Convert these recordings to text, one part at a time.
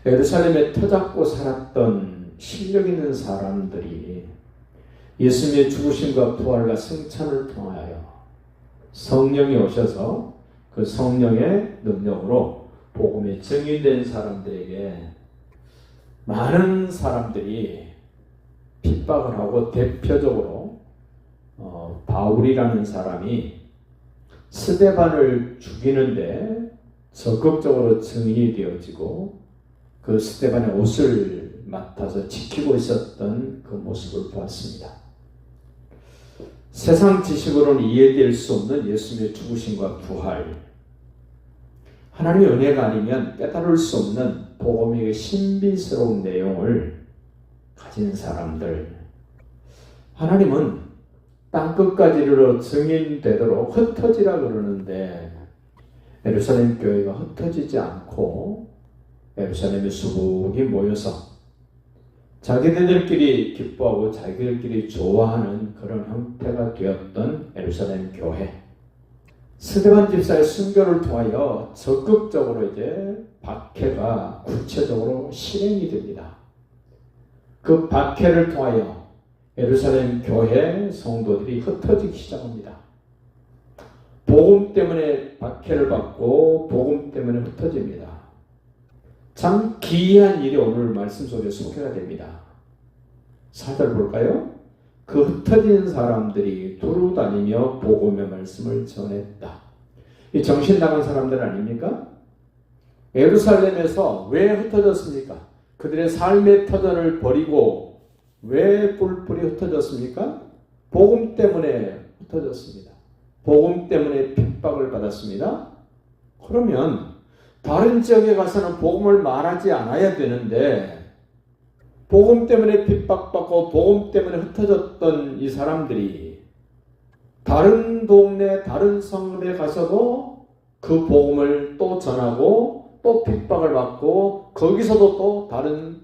예루살렘에 터잡고 살았던 실력 있는 사람들이 예수님의 죽으심과 부활과 승천을 통하여 성령이 오셔서 그 성령의 능력으로 복음이 증인된 사람들에게 많은 사람들이 핍박을 하고, 대표적으로 바울이라는 사람이 스데반을 죽이는데 적극적으로 증인이 되어지고, 그 스데반의 옷을 맡아서 지키고 있었던 그 모습을 보았습니다. 세상 지식으로는 이해될 수 없는 예수님의 죽으심과 부활, 하나님의 은혜가 아니면 깨달을 수 없는 복음의 신비스러운 내용을 가진 사람들, 하나님은 땅끝까지 이르러 증인되도록 흩어지라 그러는데 예루살렘 교회가 흩어지지 않고 예루살렘에 수북이 모여서 자기들끼리 기뻐하고 자기들끼리 좋아하는 그런 형태가 되었던 예루살렘 교회, 스데반 집사의 순교를 통하여 적극적으로 이제 박해가 구체적으로 실행이 됩니다. 그 박해를 통하여 예루살렘 교회 성도들이 흩어지기 시작합니다. 복음 때문에 박해를 받고 복음 때문에 흩어집니다. 참 기이한 일이 오늘 말씀 속에 소개가 됩니다. 4절 볼까요? 그 흩어진 사람들이 두루 다니며 복음의 말씀을 전했다. 이 정신 나간 사람들 아닙니까? 예루살렘에서 왜 흩어졌습니까? 그들의 삶의 터전을 버리고 왜 뿔뿔이 흩어졌습니까? 복음 때문에 흩어졌습니다. 복음 때문에 핍박을 받았습니다. 그러면 다른 지역에 가서는 복음을 말하지 않아야 되는데, 복음 때문에 핍박받고 복음 때문에 흩어졌던 이 사람들이 다른 동네, 다른 성읍에 가서도 그 복음을 또 전하고 또 핍박을 받고 거기서도 또 다른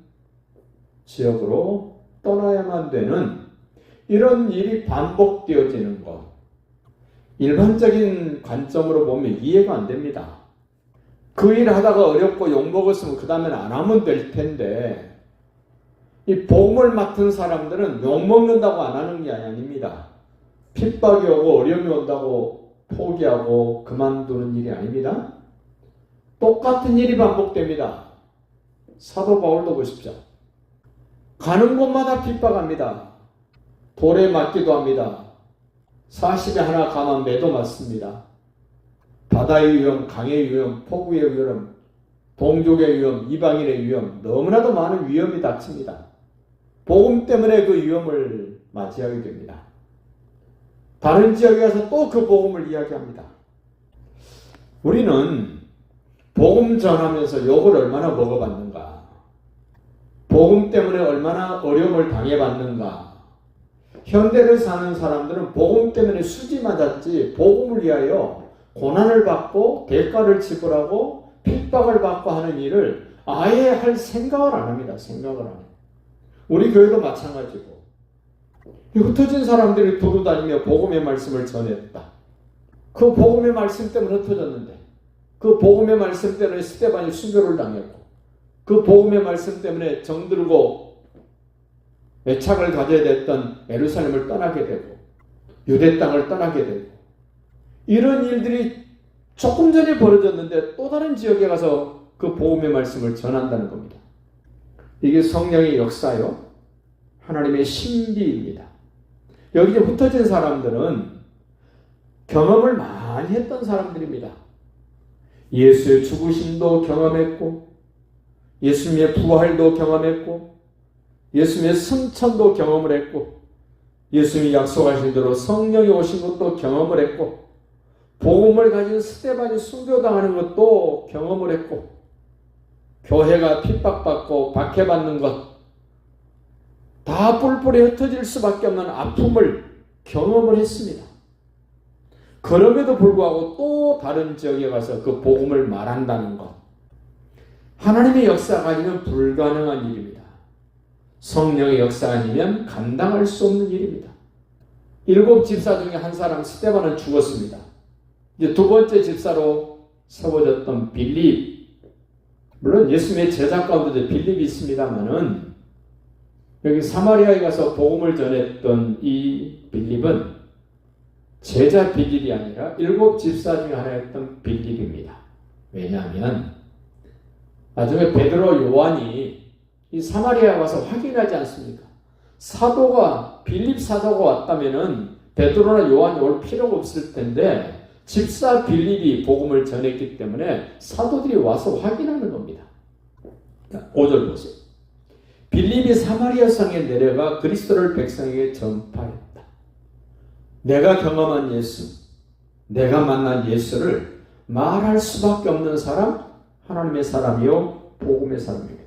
지역으로 떠나야만 되는 이런 일이 반복되어지는 것, 일반적인 관점으로 보면 이해가 안 됩니다. 그 일 하다가 어렵고 욕먹었으면 그 다음에는 안 하면 될 텐데, 이 복음을 맡은 사람들은 욕먹는다고 안 하는 게 아닙니다. 핍박이 오고 어려움이 온다고 포기하고 그만두는 일이 아닙니다. 똑같은 일이 반복됩니다. 사도 바울도 보십시오. 가는 곳마다 핍박합니다. 돌에 맞기도 합니다. 40에 하나 가면 매도 맞습니다. 바다의 위험, 강의 위험, 폭우의 위험, 동족의 위험, 이방인의 위험, 너무나도 많은 위험이 닥칩니다. 복음 때문에 그 위험을 맞이하게 됩니다. 다른 지역에 가서 또 그 복음을 이야기합니다. 우리는 복음 전하면서 욕을 얼마나 먹어봤는가, 복음 때문에 얼마나 어려움을 당해봤는가. 현대를 사는 사람들은 복음 때문에 수지 맞았지, 복음을 위하여 고난을 받고 대가를 지불하고 핍박을 받고 하는 일을 아예 할 생각을 안 합니다. 생각을 안 해요. 우리 교회도 마찬가지고, 흩어진 사람들이 두루 다니며 복음의 말씀을 전했다. 그 복음의 말씀 때문에 흩어졌는데, 그 복음의 말씀 때문에 스데반이 순교를 당했고, 그 복음의 말씀 때문에 정들고 애착을 가져야 됐던 예루살렘을 떠나게 되고 유대 땅을 떠나게 되고, 이런 일들이 조금 전에 벌어졌는데 또 다른 지역에 가서 그 복음의 말씀을 전한다는 겁니다. 이게 성령의 역사요, 하나님의 신비입니다. 여기 흩어진 사람들은 경험을 많이 했던 사람들입니다. 예수의 죽으심도 경험했고, 예수님의 부활도 경험했고, 예수님의 승천도 경험을 했고, 예수님이 약속하신 대로 성령이 오신 것도 경험을 했고, 복음을 가진 스데반이 순교당하는 것도 경험을 했고, 교회가 핍박받고 박해받는 것, 다 뿔뿔이 흩어질 수밖에 없는 아픔을 경험을 했습니다. 그럼에도 불구하고 또 다른 지역에 가서 그 복음을 말한다는 것, 하나님의 역사가 아니면 불가능한 일입니다. 성령의 역사 아니면 감당할 수 없는 일입니다. 7 집사 중에 한 사람 스데반은 죽었습니다. 이제 두 번째 집사로 세워졌던 빌립, 물론 예수님의 제자 가운데도 빌립이 있습니다만은 여기 사마리아에 가서 복음을 전했던 이 빌립은 제자 빌립이 아니라 7 집사 중에 하나였던 빌립입니다. 왜냐하면 나중에 베드로 요한이 이 사마리아에 와서 확인하지 않습니까? 사도가 빌립 사도가 왔다면은 베드로나 요한이 올 필요가 없을 텐데 집사 빌립이 복음을 전했기 때문에 사도들이 와서 확인하는 겁니다. 5절 보세요. 빌립이 사마리아 성에 내려가 그리스도를 백성에게 전파했다. 내가 경험한 예수, 내가 만난 예수를 말할 수밖에 없는 사람, 하나님의 사람이요 복음의 사람입니다.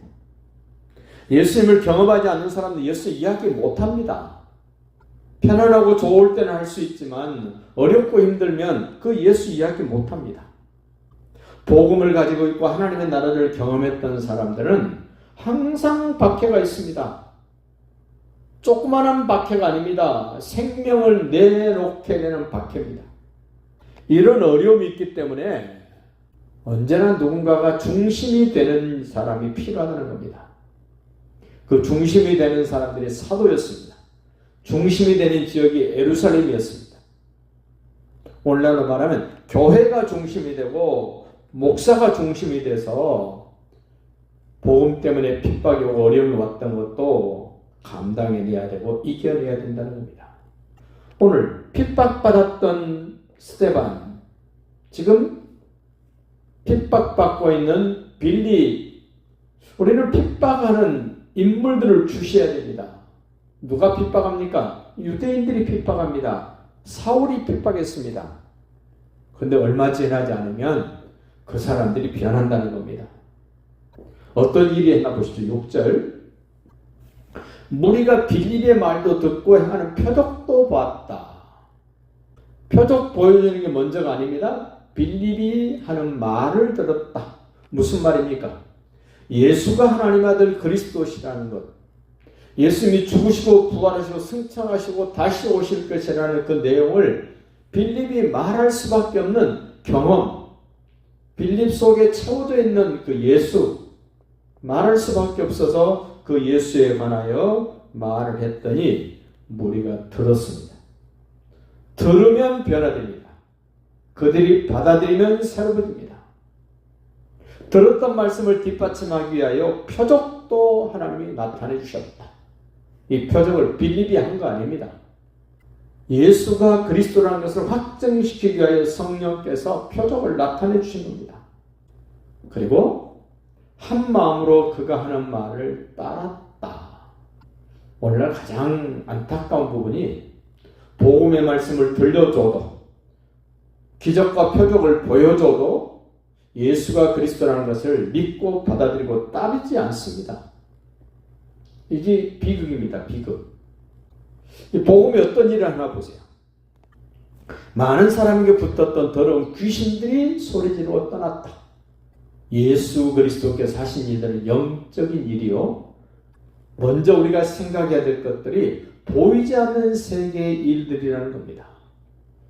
예수님을 경험하지 않는 사람은 예수 이야기 못합니다. 편안하고 좋을 때는 할 수 있지만 어렵고 힘들면 그 예수 이야기 못합니다. 복음을 가지고 있고 하나님의 나라를 경험했던 사람들은 항상 박해가 있습니다. 조그마한 박해가 아닙니다. 생명을 내놓게 되는 박해입니다. 이런 어려움이 있기 때문에 언제나 누군가가 중심이 되는 사람이 필요하다는 겁니다. 그 중심이 되는 사람들이 사도였습니다. 중심이 되는 지역이 예루살렘이었습니다. 오늘날로 말하면 교회가 중심이 되고 목사가 중심이 돼서 복음 때문에 핍박이 오고 어려움이 왔던 것도 감당해내야 되고 이겨내야 된다는 겁니다. 오늘 핍박받았던 스데반, 지금 핍박받고 있는 빌립, 우리는 핍박하는 인물들을 주셔야 됩니다. 누가 핍박합니까? 유대인들이 핍박합니다. 사울이 핍박했습니다. 그런데 얼마 지나지 않으면 그 사람들이 변한다는 겁니다. 어떤 일이 했나 보시죠. 6절. 무리가 빌립의 말도 듣고 하는 표적도 봤다. 표적 보여주는 게 먼저가 아닙니다. 빌립이 하는 말을 들었다. 무슨 말입니까? 예수가 하나님 아들 그리스도시라는 것, 예수님이 죽으시고 부활하시고 승천하시고 다시 오실 것이라는 그 내용을 빌립이 말할 수밖에 없는 경험, 빌립 속에 채워져 있는 그 예수, 말할 수밖에 없어서 그 예수에 관하여 말을 했더니 무리가 들었습니다. 들으면 변화됩니다. 그들이 받아들이면 새로워집니다. 들었던 말씀을 뒷받침하기 위하여 표적도 하나님이 나타내 주셨다. 이 표적을 빌립이 한 거 아닙니다. 예수가 그리스도라는 것을 확증시키기 위하여 성령께서 표적을 나타내 주신 겁니다. 그리고 한 마음으로 그가 하는 말을 따랐다. 오늘날 가장 안타까운 부분이 복음의 말씀을 들려줘도 기적과 표적을 보여줘도 예수가 그리스도라는 것을 믿고 받아들이고 따르지 않습니다. 이게 비극입니다. 비극. 이 복음이 어떤 일을 하나 보세요. 많은 사람에게 붙었던 더러운 귀신들이 소리지르고 떠났다. 예수 그리스도께서 하신 일들은 영적인 일이요. 먼저 우리가 생각해야 될 것들이 보이지 않는 세계의 일들이라는 겁니다.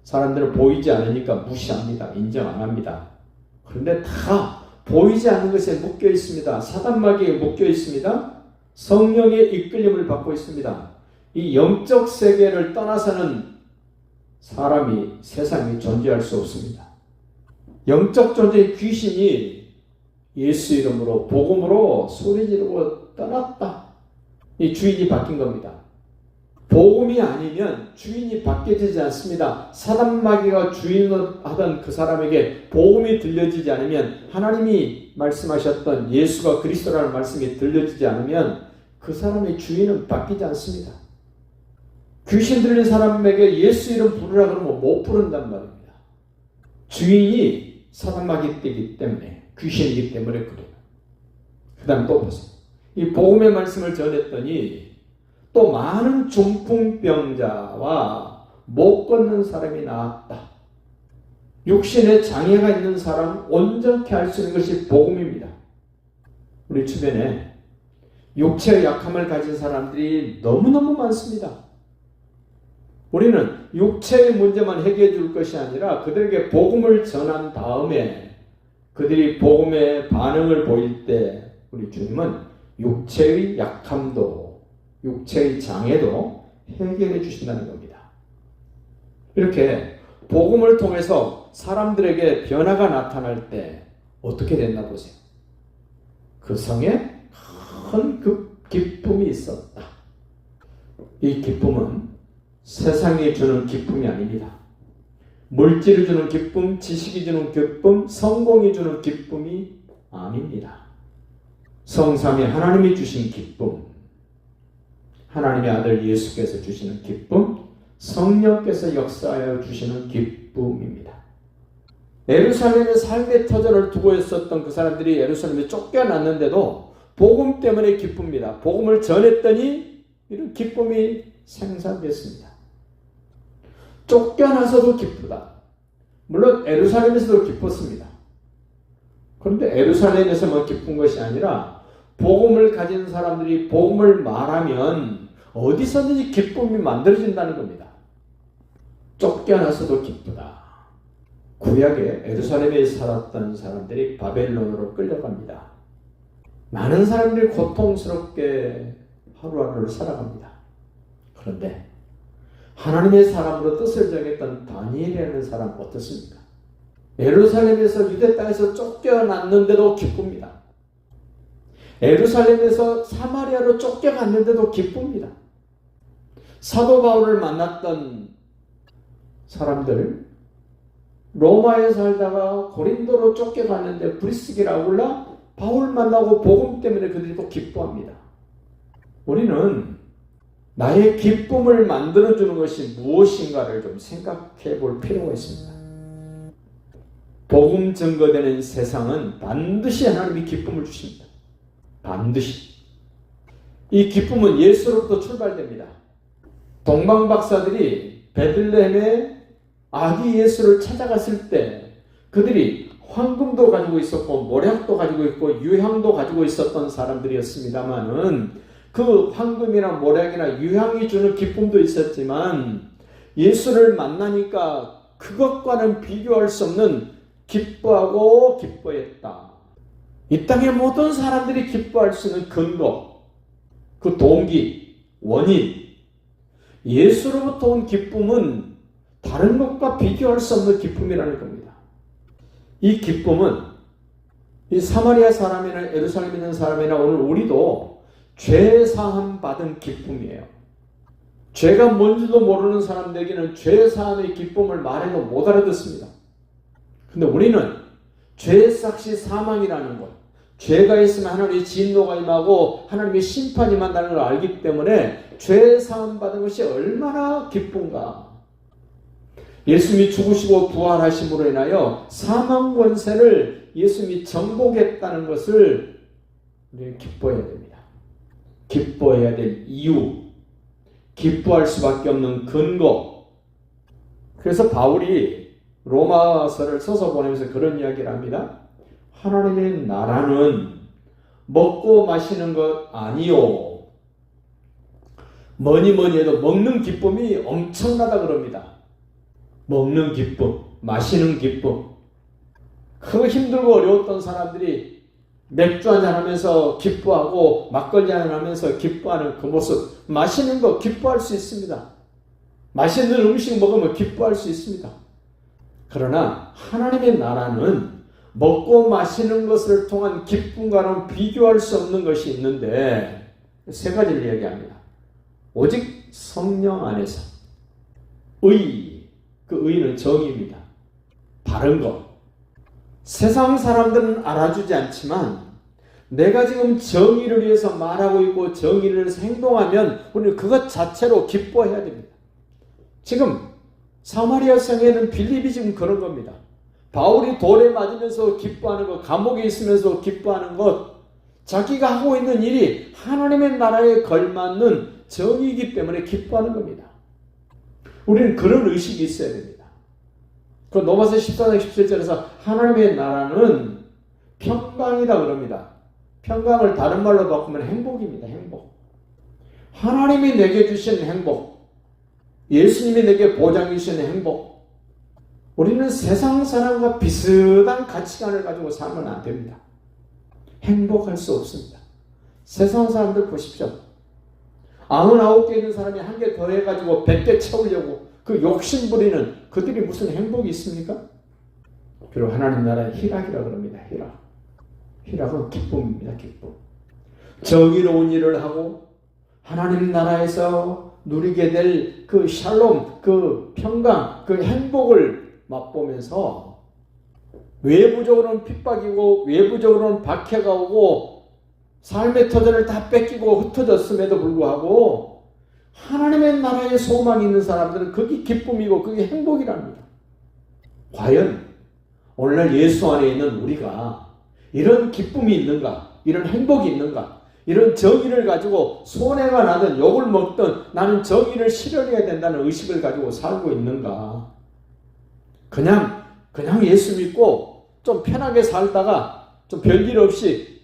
사람들은 보이지 않으니까 무시합니다. 인정 안 합니다. 그런데 다 보이지 않는 것에 묶여 있습니다. 사단마귀에 묶여 있습니다. 성령의 이끌림을 받고 있습니다. 이 영적 세계를 떠나서는 사람이, 세상이 존재할 수 없습니다. 영적 존재의 귀신이 예수 이름으로, 복음으로 소리 지르고 떠났다. 이 주인이 바뀐 겁니다. 복음이 아니면 주인이 바뀌어지지 않습니다. 사단마귀가 주인을 하던 그 사람에게 복음이 들려지지 않으면, 하나님이 말씀하셨던 예수가 그리스도라는 말씀이 들려지지 않으면 그 사람의 주인은 바뀌지 않습니다. 귀신 들린 사람에게 예수 이름 부르라 그러면 못 부른단 말입니다. 주인이 사단마귀이기 때문에, 귀신이기 때문에 그래요. 그 다음 또 보세요. 이 복음의 말씀을 전했더니 또 많은 중풍병자와 못 걷는 사람이 나왔다. 육신에 장애가 있는 사람 온전케 할 수 있는 것이 복음입니다. 우리 주변에 육체의 약함을 가진 사람들이 너무너무 많습니다. 우리는 육체의 문제만 해결해 줄 것이 아니라 그들에게 복음을 전한 다음에 그들이 복음의 반응을 보일 때 우리 주님은 육체의 약함도, 육체의 장애도 해결해 주신다는 겁니다. 이렇게 복음을 통해서 사람들에게 변화가 나타날 때 어떻게 됐나 보세요. 그 성에 큰 그 기쁨이 있었다. 이 기쁨은 세상이 주는 기쁨이 아닙니다. 물질이 주는 기쁨, 지식이 주는 기쁨, 성공이 주는 기쁨이 아닙니다. 성삼위 하나님이 주신 기쁨, 하나님의 아들 예수께서 주시는 기쁨, 성령께서 역사하여 주시는 기쁨입니다. 예루살렘의 삶의 터전을 두고 있었던 그 사람들이 예루살렘에 쫓겨났는데도 복음 때문에 기쁩니다. 복음을 전했더니 이런 기쁨이 생산됐습니다. 쫓겨나서도 기쁘다. 물론 예루살렘에서도 기뻤습니다. 그런데 예루살렘에서만 기쁜 것이 아니라 복음을 가진 사람들이 복음을 말하면 어디서든지 기쁨이 만들어진다는 겁니다. 쫓겨나서도 기쁘다. 구약에 예루살렘에 살았던 사람들이 바벨론으로 끌려갑니다. 많은 사람들이 고통스럽게 하루하루를 살아갑니다. 그런데 하나님의 사람으로 뜻을 정했던 다니엘이라는 사람 어떻습니까? 예루살렘에서 유대 땅에서 쫓겨났는데도 기쁩니다. 예루살렘에서 사마리아로 쫓겨갔는데도 기쁩니다. 사도 바울을 만났던 사람들, 로마에 살다가 고린도로 쫓겨갔는데 브리스기라 아굴라 바울 만나고 복음 때문에 그들이 또 기뻐합니다. 우리는 나의 기쁨을 만들어주는 것이 무엇인가를 좀 생각해 볼 필요가 있습니다. 복음 증거되는 세상은 반드시 하나님이 기쁨을 주십니다. 반드시. 이 기쁨은 예수로부터 출발됩니다. 동방박사들이 베들레헴에 아기 예수를 찾아갔을 때 그들이 황금도 가지고 있었고 모략도 가지고 있고 유향도 가지고 있었던 사람들이었습니다만은 그 황금이나 모략이나 유향이 주는 기쁨도 있었지만 예수를 만나니까 그것과는 비교할 수 없는 기뻐하고 기뻐했다. 이 땅의 모든 사람들이 기뻐할 수 있는 근거, 그 동기, 원인, 예수로부터 온 기쁨은 다른 것과 비교할 수 없는 기쁨이라는 겁니다. 이 기쁨은 이 사마리아 사람이나 예루살렘에 있는 사람이나 오늘 우리도 죄 사함 받은 기쁨이에요. 죄가 뭔지도 모르는 사람들에게는 죄 사함의 기쁨을 말해도 못 알아듣습니다. 근데 우리는 죄 삭시 사망이라는 것, 죄가 있으면 하나님의 진노가 임하고 하나님의 심판이 임한다는 걸 알기 때문에 죄 사함 받은 것이 얼마나 기쁜가. 예수님이 죽으시고 부활하심으로 인하여 사망 권세를 예수님이 정복했다는 것을 우리는 기뻐해야 됩니다. 기뻐해야 될 이유, 기뻐할 수밖에 없는 근거. 그래서 바울이 로마서를 써서 보내면서 그런 이야기를 합니다. 하나님의 나라는 먹고 마시는 것 아니요. 뭐니 해도 먹는 기쁨이 엄청나다 그럽니다. 먹는 기쁨, 마시는 기쁨. 그 힘들고 어려웠던 사람들이 맥주 한잔 하면서 기뻐하고 막걸리 한잔 하면서 기뻐하는 그 모습, 마시는 거 기뻐할 수 있습니다. 맛있는 음식 먹으면 기뻐할 수 있습니다. 그러나 하나님의 나라는 먹고 마시는 것을 통한 기쁨과는 비교할 수 없는 것이 있는데 세 가지를 이야기합니다. 오직 성령 안에서 의, 그 의는 정의입니다. 바른 것. 세상 사람들은 알아주지 않지만 내가 지금 정의를 위해서 말하고 있고 정의를 위해서 행동하면 우리는 그것 자체로 기뻐해야 됩니다. 지금 사마리아 성에는 빌립이 지금 그런 겁니다. 바울이 돌에 맞으면서 기뻐하는 것, 감옥에 있으면서 기뻐하는 것, 자기가 하고 있는 일이 하나님의 나라에 걸맞는 정의이기 때문에 기뻐하는 겁니다. 우리는 그런 의식이 있어야 됩니다. 그 로마서 14장 17절에서 하나님의 나라는 평강이다 그럽니다. 평강을 다른 말로 바꾸면 행복입니다. 행복. 하나님이 내게 주신 행복, 예수님이 내게 보장해 주신 행복, 우리는 세상 사람과 비슷한 가치관을 가지고 살면 안 됩니다. 행복할 수 없습니다. 세상 사람들 보십시오. 99개 있는 사람이 한 개 더 해가지고 100개 채우려고 그 욕심 부리는 그들이 무슨 행복이 있습니까? 그리고 하나님 나라의 희락이라 그럽니다. 희락은 기쁨입니다. 기쁨. 정의로운 일을 하고 하나님 나라에서 누리게 될 그 샬롬, 그 평강, 그 행복을 맛보면서 외부적으로는 핍박이고 외부적으로는 박해가 오고 삶의 터전을 다 뺏기고 흩어졌음에도 불구하고 하나님의 나라에 소망이 있는 사람들은 그게 기쁨이고 그게 행복이랍니다. 과연 오늘날 예수 안에 있는 우리가 이런 기쁨이 있는가? 이런 행복이 있는가? 이런 정의를 가지고 손해가 나든 욕을 먹든 나는 정의를 실현해야 된다는 의식을 가지고 살고 있는가? 그냥 예수 믿고 좀 편하게 살다가 좀 별일 없이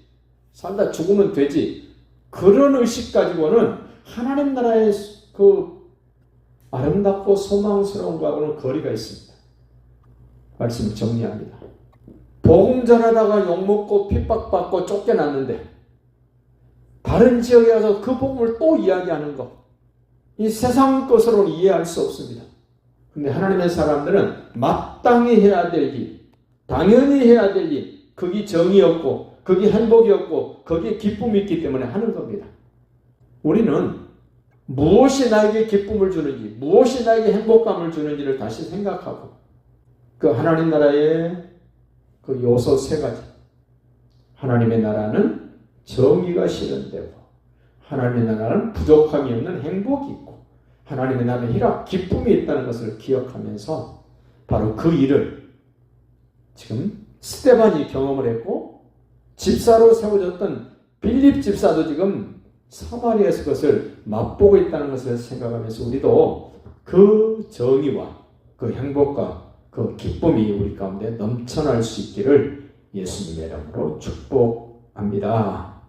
살다 죽으면 되지. 그런 의식 가지고는 하나님 나라의 그 아름답고 소망스러운 것하고는 거리가 있습니다. 말씀을 정리합니다. 복음 전하다가 욕먹고 핍박받고 쫓겨났는데 다른 지역에 가서 그 복음을 또 이야기하는 것, 이 세상 것으로는 이해할 수 없습니다. 근데 하나님의 사람들은 마땅히 해야 될 일, 당연히 해야 될 일, 그게 정의였고 그게 행복이었고 거기에 기쁨이 있기 때문에 하는 겁니다. 우리는 무엇이 나에게 기쁨을 주는지, 무엇이 나에게 행복감을 주는지를 다시 생각하고 그 하나님 나라의 그 요소 3가지. 하나님의 나라는 정의가 실현되고 하나님의 나라는 부족함이 없는 행복이 있고 하나님의 나라는 희락, 기쁨이 있다는 것을 기억하면서 바로 그 일을 지금 스데반이 경험을 했고 집사로 세워졌던 빌립 집사도 지금 사마리아에서 그것을 맛보고 있다는 것을 생각하면서 우리도 그 정의와 그 행복과 그 기쁨이 우리 가운데 넘쳐날 수 있기를 예수님의 이름으로 축복합니다.